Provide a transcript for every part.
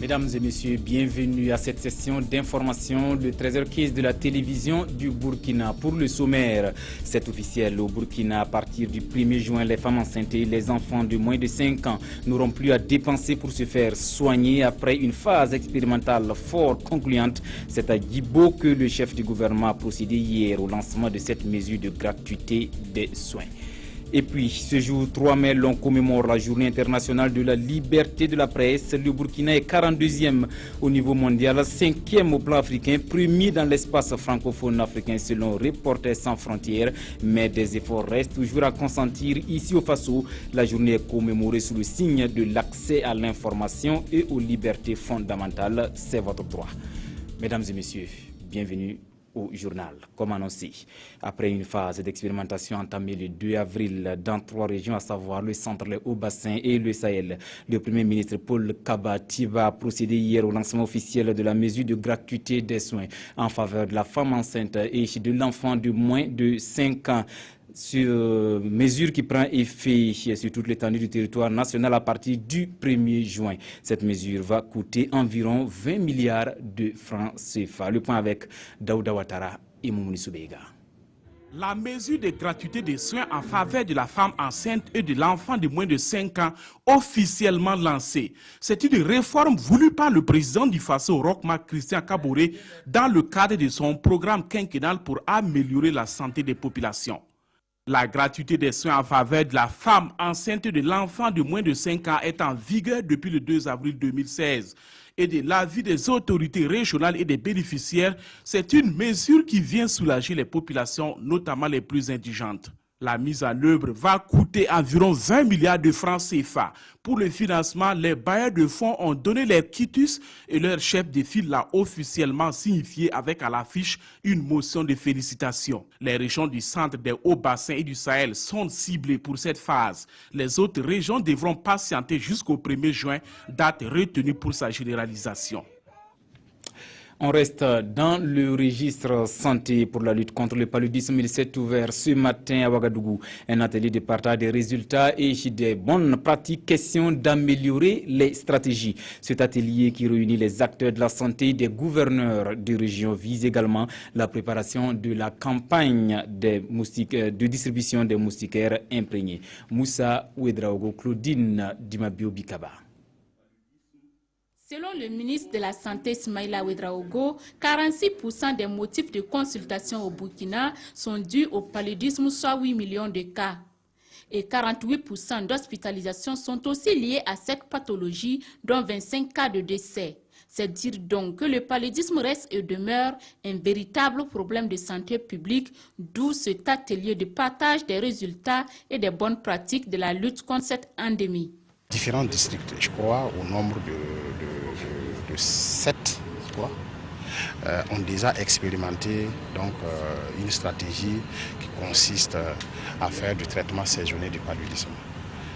Mesdames et messieurs, bienvenue à cette session d'information de 13h15 de la télévision du Burkina. Pour le sommaire, c'est officiel au Burkina, à partir du 1er juin, les femmes enceintes et les enfants de moins de 5 ans n'auront plus à dépenser pour se faire soigner après une phase expérimentale fort concluante. C'est à Guibo que le chef du gouvernement a procédé hier au lancement de cette mesure de gratuité des soins. Et puis, ce jour 3 mai, l'on commémore la journée internationale de la liberté de la presse. Le Burkina est 42e au niveau mondial, 5e au plan africain, premier dans l'espace francophone africain selon Reporters sans frontières. Mais des efforts restent toujours à consentir. Ici au Faso, la journée est commémorée sous le signe de l'accès à l'information et aux libertés fondamentales. C'est votre droit. Mesdames et messieurs, bienvenue au journal. Comme annoncé, après une phase d'expérimentation entamée le 2 avril dans 3 régions, à savoir le centre, le Haut-Bassin et le Sahel, le Premier ministre Paul Kabatiba a procédé hier au lancement officiel de la mesure de gratuité des soins en faveur de la femme enceinte et de l'enfant de moins de 5 ans. Sur mesure qui prend effet sur toute l'étendue du territoire national à partir du 1er juin. Cette mesure va coûter environ 20 milliards de francs CFA. Le point avec Daouda Ouattara et Moumouni Soubega. La mesure de gratuité des soins en faveur de la femme enceinte et de l'enfant de moins de 5 ans officiellement lancée. C'est une réforme voulue par le président du Faso, Roch-Marc Christian Kaboré, dans le cadre de son programme quinquennal pour améliorer la santé des populations. La gratuité des soins en faveur de la femme enceinte et de l'enfant de moins de 5 ans est en vigueur depuis le 2 avril 2016. Et de l'avis des autorités régionales et des bénéficiaires, c'est une mesure qui vient soulager les populations, notamment les plus indigentes. La mise en œuvre va coûter environ 20 milliards de francs CFA. Pour le financement, les bailleurs de fonds ont donné leur quitus et leur chef de file l'a officiellement signifié avec à l'affiche une motion de félicitations. Les régions du centre, des Hauts-Bassins et du Sahel sont ciblées pour cette phase. Les autres régions devront patienter jusqu'au 1er juin, date retenue pour sa généralisation. On reste dans le registre santé pour la lutte contre le paludisme. Il s'est ouvert ce matin à Ouagadougou un atelier de partage des résultats et des bonnes pratiques, question d'améliorer les stratégies. Cet atelier qui réunit les acteurs de la santé, des gouverneurs de région vise également la préparation de la campagne de distribution des moustiquaires imprégnés. Moussa Ouedraogo, Claudine Dimabio Bikaba. Selon le ministre de la Santé Ismaïla Ouedraogo, 46% des motifs de consultation au Burkina sont dus au paludisme, soit 8 millions de cas. Et 48% d'hospitalisations sont aussi liées à cette pathologie, dont 25 cas de décès. C'est dire donc que le paludisme reste et demeure un véritable problème de santé publique, d'où cet atelier de partage des résultats et des bonnes pratiques de la lutte contre cette endémie. Différents districts, je crois, au nombre de 7 ont déjà expérimenté une stratégie qui consiste à faire du traitement saisonnier du paludisme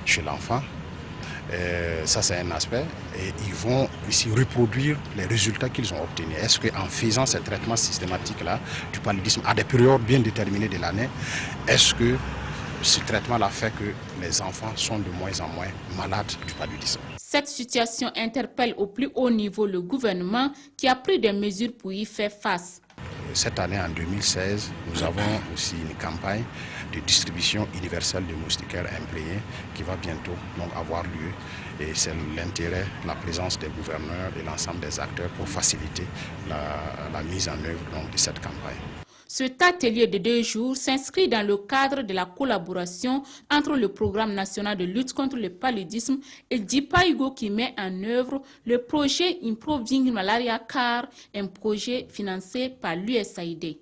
chez l'enfant. Ça, c'est un aspect. Et ils vont ici reproduire les résultats qu'ils ont obtenus. Est-ce qu'en faisant ce traitement systématique-là du paludisme à des périodes bien déterminées de l'année, est-ce que ce traitement-là fait que les enfants sont de moins en moins malades du paludisme? Cette situation interpelle au plus haut niveau le gouvernement qui a pris des mesures pour y faire face. Cette année, en 2016, nous avons aussi une campagne de distribution universelle de moustiquaires imprégnés qui va bientôt avoir lieu. Et c'est l'intérêt, la présence des gouverneurs et l'ensemble des acteurs pour faciliter la mise en œuvre de cette campagne. Cet atelier de 2 jours s'inscrit dans le cadre de la collaboration entre le Programme national de lutte contre le paludisme et Dipaigo qui met en œuvre le projet Improving Malaria Care, un projet financé par l'USAID.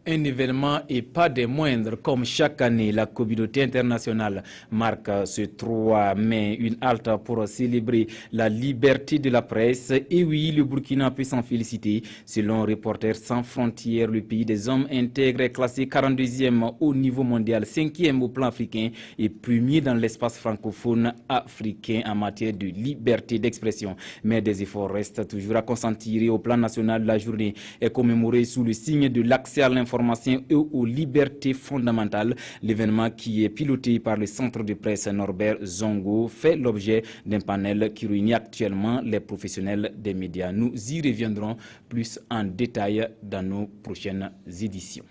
Un événement et pas des moindres, comme chaque année, la communauté internationale marque ce 3 mai une halte pour célébrer la liberté de la presse. Et oui, le Burkina peut s'en féliciter. Selon Reporters sans frontières, le pays des hommes intègres est classé 42e au niveau mondial, 5e au plan africain et premier dans l'espace francophone africain en matière de liberté d'expression. Mais des efforts restent toujours à consentir. Au plan national, la journée est commémorée sous le signe de l'accès à l'information l'information et aux libertés fondamentales. L'événement, qui est piloté par le centre de presse Norbert Zongo, fait l'objet d'un panel qui réunit actuellement les professionnels des médias. Nous y reviendrons plus en détail dans nos prochaines éditions.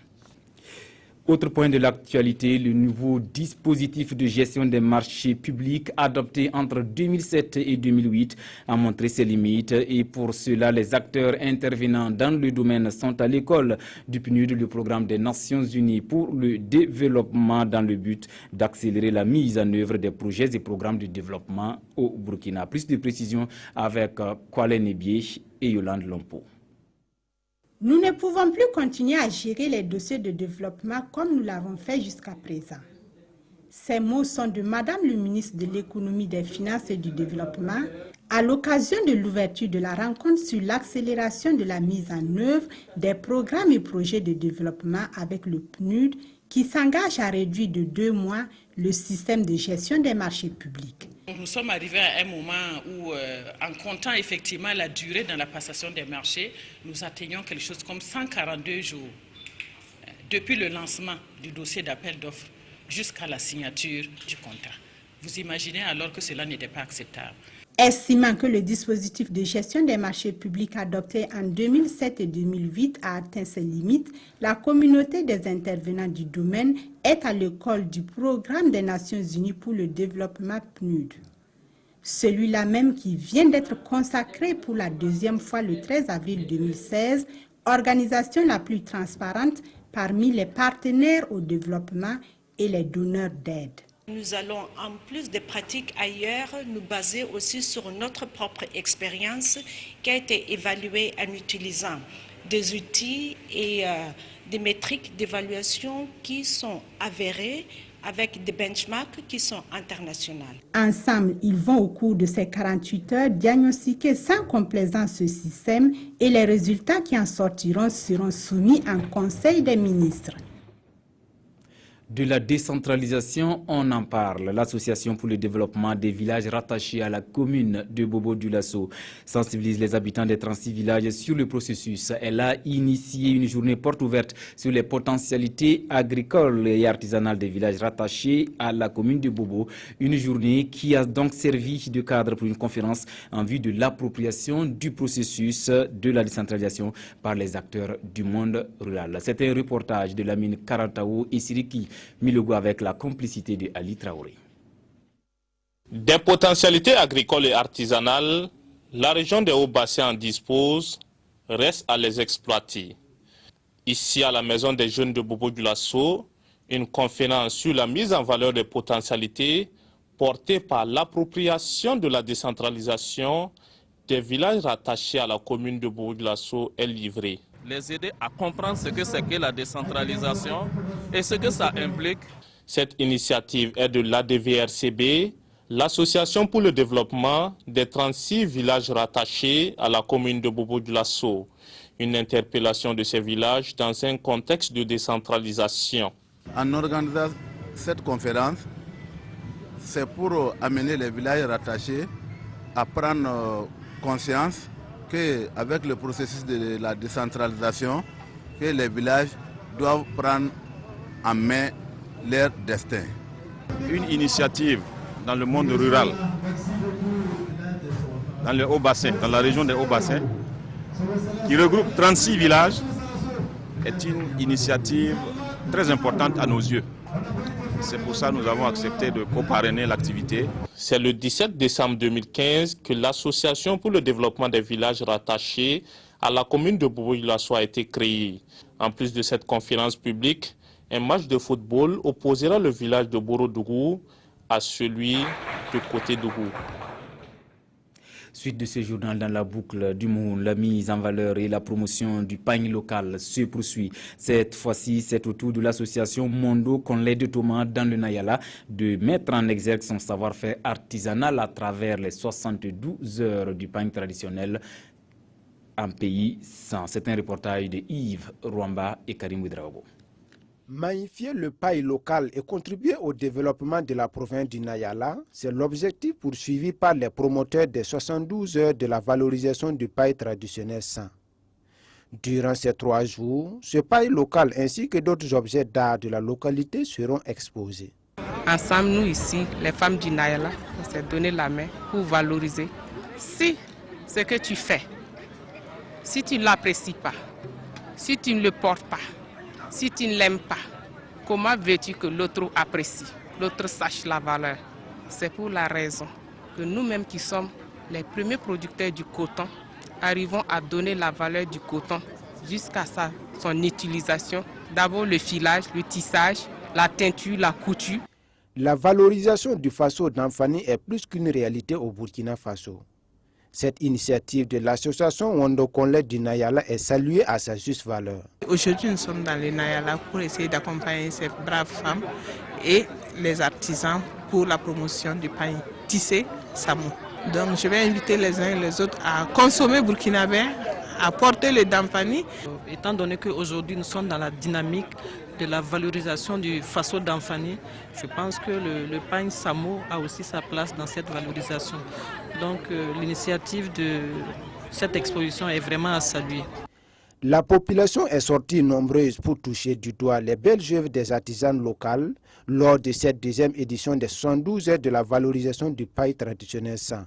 Autre point de l'actualité, le nouveau dispositif de gestion des marchés publics adopté entre 2007 et 2008 a montré ses limites et pour cela, les acteurs intervenant dans le domaine sont à l'école du PNUD, le programme des Nations Unies pour le développement, dans le but d'accélérer la mise en œuvre des projets et programmes de développement au Burkina. Plus de précisions avec Kwale Nebié et Yolande Lompo. Nous ne pouvons plus continuer à gérer les dossiers de développement comme nous l'avons fait jusqu'à présent. Ces mots sont de Madame le ministre de l'Économie, des Finances et du Développement à l'occasion de l'ouverture de la rencontre sur l'accélération de la mise en œuvre des programmes et projets de développement avec le PNUD qui s'engage à réduire de 2 mois le système de gestion des marchés publics. Nous sommes arrivés à un moment où, en comptant effectivement la durée dans la passation des marchés, nous atteignons quelque chose comme 142 jours depuis le lancement du dossier d'appel d'offres jusqu'à la signature du contrat. Vous imaginez alors que cela n'était pas acceptable. Estimant que le dispositif de gestion des marchés publics adopté en 2007 et 2008 a atteint ses limites, la communauté des intervenants du domaine est à l'école du programme des Nations Unies pour le développement PNUD. Celui-là même qui vient d'être consacré pour la 2e fois le 13 avril 2016, organisation la plus transparente parmi les partenaires au développement et les donneurs d'aide. Nous allons, en plus des pratiques ailleurs, nous baser aussi sur notre propre expérience qui a été évaluée en utilisant des outils et des métriques d'évaluation qui sont avérées avec des benchmarks qui sont internationaux. Ensemble, ils vont au cours de ces 48 heures diagnostiquer sans complaisance ce système et les résultats qui en sortiront seront soumis en Conseil des ministres. De la décentralisation, on en parle. L'Association pour le développement des villages rattachés à la commune de Bobo-Dioulasso sensibilise les habitants des 36 villages sur le processus. Elle a initié une journée porte ouverte sur les potentialités agricoles et artisanales des villages rattachés à la commune de Bobo. Une journée qui a donc servi de cadre pour une conférence en vue de l'appropriation du processus de la décentralisation par les acteurs du monde rural. C'était un reportage de Lamine Karantao et Siriki Milogo avec la complicité de Ali Traoré. Des potentialités agricoles et artisanales, la région des Hauts-Bassins en dispose, reste à les exploiter. Ici à la maison des jeunes de Bobo-Dioulasso, une conférence sur la mise en valeur des potentialités portée par l'appropriation de la décentralisation des villages rattachés à la commune de Bobo-Dioulasso est livrée. Les aider à comprendre ce que c'est que la décentralisation et ce que ça implique. Cette initiative est de l'ADVRCB, l'Association pour le développement des 36 villages rattachés à la commune de Bobo-Dioulasso. Une interpellation de ces villages dans un contexte de décentralisation. En organisant cette conférence, c'est pour amener les villages rattachés à prendre conscience qu'avec le processus de la décentralisation, que les villages doivent prendre en main leur destin. Une initiative dans le monde rural, dans le Haut-Bassin, dans la région des Hauts-Bassins, qui regroupe 36 villages, est une initiative très importante à nos yeux. C'est pour ça que nous avons accepté de coparrainer l'activité. C'est le 17 décembre 2015 que l'Association pour le développement des villages rattachés à la commune de Bobo-Dioulasso a été créée. En plus de cette conférence publique, un match de football opposera le village de Borodougou à celui de Côté-Dougou. Suite de ce journal dans la boucle du monde, la mise en valeur et la promotion du pain local se poursuit. Cette fois-ci, c'est au tour de l'association Mondo qu'on l'aide Thomas dans le Nayala de mettre en exergue son savoir-faire artisanal à travers les 72 heures du pain traditionnel en pays sans. C'est un reportage de Yves Rwamba et Karim Ouedraogo. Magnifier le pain local et contribuer au développement de la province du Nayala, c'est l'objectif poursuivi par les promoteurs des 72 heures de la valorisation du pain traditionnel sain. Durant ces 3 jours, ce paille local ainsi que d'autres objets d'art de la localité seront exposés. Ensemble, nous ici, les femmes du Nayala, on s'est donné la main pour valoriser. Si ce que tu fais, si tu ne l'apprécies pas, si tu ne le portes pas, si tu ne l'aimes pas, comment veux-tu que l'autre apprécie, l'autre sache la valeur? C'est pour la raison que nous-mêmes qui sommes les premiers producteurs du coton, arrivons à donner la valeur du coton jusqu'à son utilisation. D'abord le filage, le tissage, la teinture, la couture. La valorisation du Faso d'Anfani est plus qu'une réalité au Burkina Faso. Cette initiative de l'association Wondokonle du Nayala est saluée à sa juste valeur. Aujourd'hui, nous sommes dans le Nayala pour essayer d'accompagner ces braves femmes et les artisans pour la promotion du pain tissé Samo. Donc je vais inviter les uns et les autres à consommer burkinabé, à porter le Damfani. Étant donné qu'aujourd'hui nous sommes dans la dynamique de la valorisation du Faso d'Anfani, je pense que le pain Samo a aussi sa place dans cette valorisation. Donc l'initiative de cette exposition est vraiment à saluer. La population est sortie nombreuse pour toucher du doigt les belles œuvres des artisans locaux lors de cette deuxième édition des 72 heures de la valorisation du paille traditionnel sans.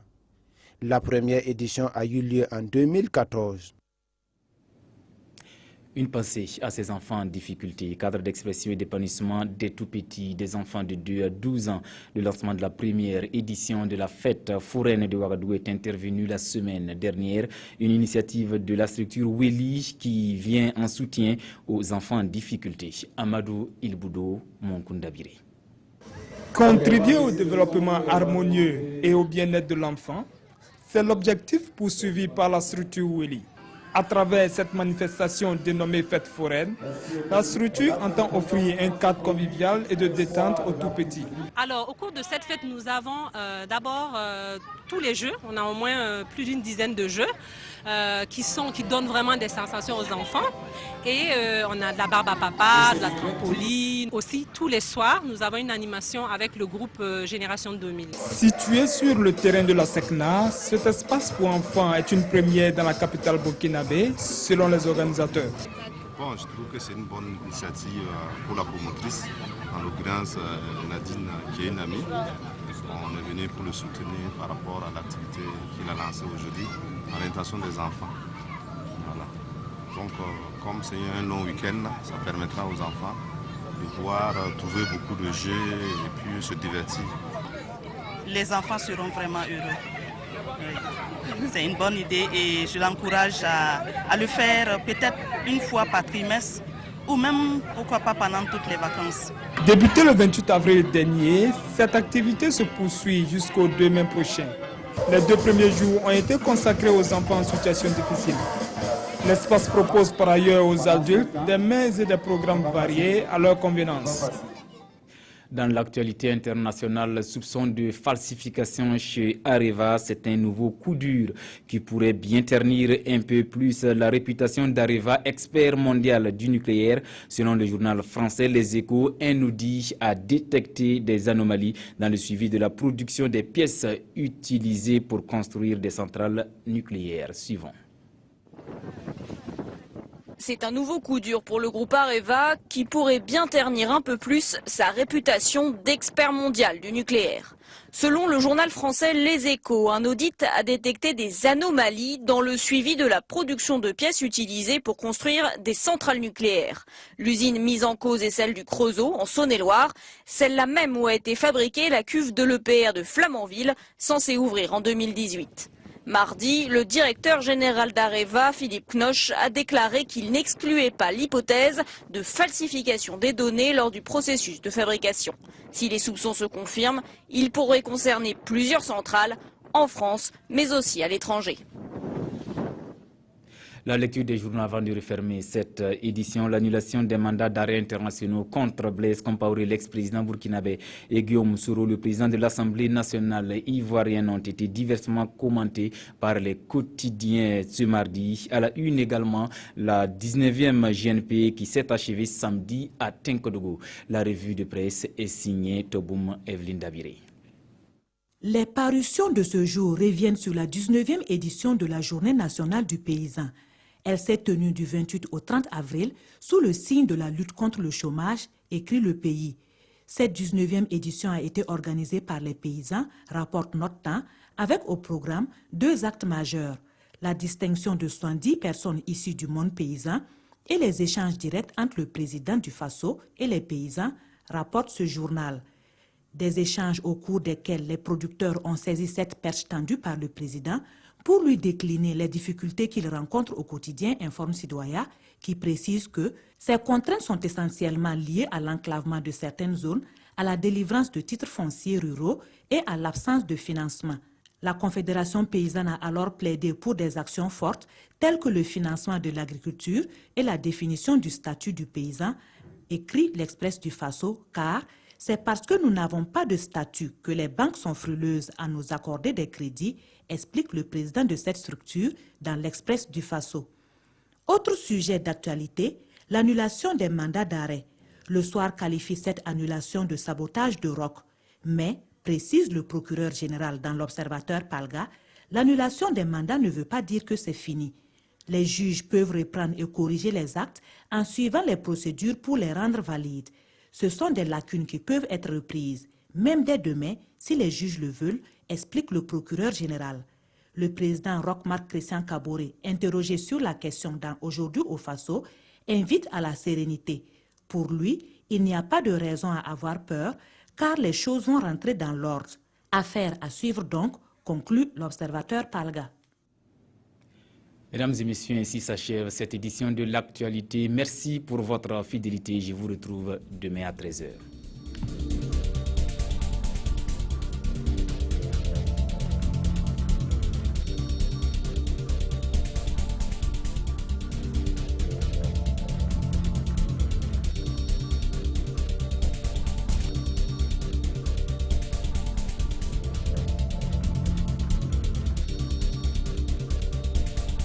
La première édition a eu lieu en 2014. Une pensée à ces enfants en difficulté, cadre d'expression et d'épanouissement des tout-petits, des enfants de 2 à 12 ans. Le lancement de la première édition de la fête foraine de Ouagadougou est intervenu la semaine dernière. Une initiative de la structure Weli qui vient en soutien aux enfants en difficulté. Amadou Ilboudo, Monkundabiré. Contribuer au développement harmonieux et au bien-être de l'enfant, c'est l'objectif poursuivi par la structure Weli. À travers cette manifestation dénommée Fête foraine, la structure entend offrir un cadre convivial et de détente aux tout-petits. Alors, au cours de cette fête, nous avons d'abord tous les jeux. On a au moins plus d'une dizaine de jeux qui donnent vraiment des sensations aux enfants. Et on a de la barbe à papa, de la trampoline. Aussi, tous les soirs, nous avons une animation avec le groupe Génération 2000. Situé sur le terrain de la SECNA, cet espace pour enfants est une première dans la capitale burkinabé, selon les organisateurs. Bon, je trouve que c'est une bonne initiative pour la promotrice, en l'occurrence Nadine, qui est une amie. On est venu pour le soutenir par rapport à l'activité qu'il a lancée aujourd'hui, à l'intention des enfants. Voilà. Donc, comme c'est un long week-end, ça permettra aux enfants de pouvoir trouver beaucoup de jeux et puis se divertir. Les enfants seront vraiment heureux. Oui. C'est une bonne idée et je l'encourage à le faire peut-être une fois par trimestre ou même, pourquoi pas, pendant toutes les vacances. Débutée le 28 avril dernier, cette activité se poursuit jusqu'au 2 mai prochain. Les 2 premiers jours ont été consacrés aux enfants en situation difficile. L'espace propose par ailleurs aux adultes des mets et des programmes variés à leur convenance. Dans l'actualité internationale, soupçon de falsification chez Areva, c'est un nouveau coup dur qui pourrait bien ternir un peu plus la réputation d'Areva, expert mondial du nucléaire. Selon le journal français Les Échos, un audit a détecté des anomalies dans le suivi de la production des pièces utilisées pour construire des centrales nucléaires. Suivons. C'est un nouveau coup dur pour le groupe Areva qui pourrait bien ternir un peu plus sa réputation d'expert mondial du nucléaire. Selon le journal français Les Échos, un audit a détecté des anomalies dans le suivi de la production de pièces utilisées pour construire des centrales nucléaires. L'usine mise en cause est celle du Creusot, en Saône-et-Loire, celle-là même où a été fabriquée la cuve de l'EPR de Flamanville, censée ouvrir en 2018. Mardi, le directeur général d'Areva, Philippe Knoche, a déclaré qu'il n'excluait pas l'hypothèse de falsification des données lors du processus de fabrication. Si les soupçons se confirment, ils pourraient concerner plusieurs centrales en France, mais aussi à l'étranger. La lecture des journaux avant de refermer cette édition, l'annulation des mandats d'arrêt internationaux contre Blaise Compaoré, l'ex-président burkinabé, et Guillaume Soro, le président de l'Assemblée nationale ivoirienne, ont été diversement commentés par les quotidiens ce mardi. À la une également, la 19e GNP qui s'est achevée samedi à Tinkodougou. La revue de presse est signée Toboum Evelyne Dabiré. Les parutions de ce jour reviennent sur la 19e édition de la Journée nationale du paysan. Elle s'est tenue du 28 au 30 avril sous le signe de la lutte contre le chômage, écrit Le Pays. Cette 19e édition a été organisée par les paysans, rapporte Notre Temps, avec au programme 2 actes majeurs, la distinction de 70 personnes issues du monde paysan et les échanges directs entre le président du Faso et les paysans, rapporte ce journal. Des échanges au cours desquels les producteurs ont saisi cette perche tendue par le président pour lui décliner les difficultés qu'ils rencontrent au quotidien, informe Citoya, qui précise que ces contraintes sont essentiellement liées à l'enclavement de certaines zones, à la délivrance de titres fonciers ruraux et à l'absence de financement. La Confédération paysanne a alors plaidé pour des actions fortes telles que le financement de l'agriculture et la définition du statut du paysan, écrit l'Express du Faso, car c'est parce que nous n'avons pas de statut que les banques sont frileuses à nous accorder des crédits, explique le président de cette structure dans l'Express du Faso. Autre sujet d'actualité, l'annulation des mandats d'arrêt. Le soir qualifie cette annulation de sabotage de roc. Mais, précise le procureur général dans l'Observateur Palga, l'annulation des mandats ne veut pas dire que c'est fini. Les juges peuvent reprendre et corriger les actes en suivant les procédures pour les rendre valides. Ce sont des lacunes qui peuvent être reprises, même dès demain, si les juges le veulent, explique le procureur général. Le président Roch-Marc Christian Kaboré, interrogé sur la question dans Aujourd'hui au Faso, invite à la sérénité. Pour lui, il n'y a pas de raison à avoir peur, car les choses vont rentrer dans l'ordre. Affaire à suivre donc, conclut l'Observateur Palga. Mesdames et messieurs, ainsi s'achève cette édition de l'actualité. Merci pour votre fidélité. Je vous retrouve demain à 13h.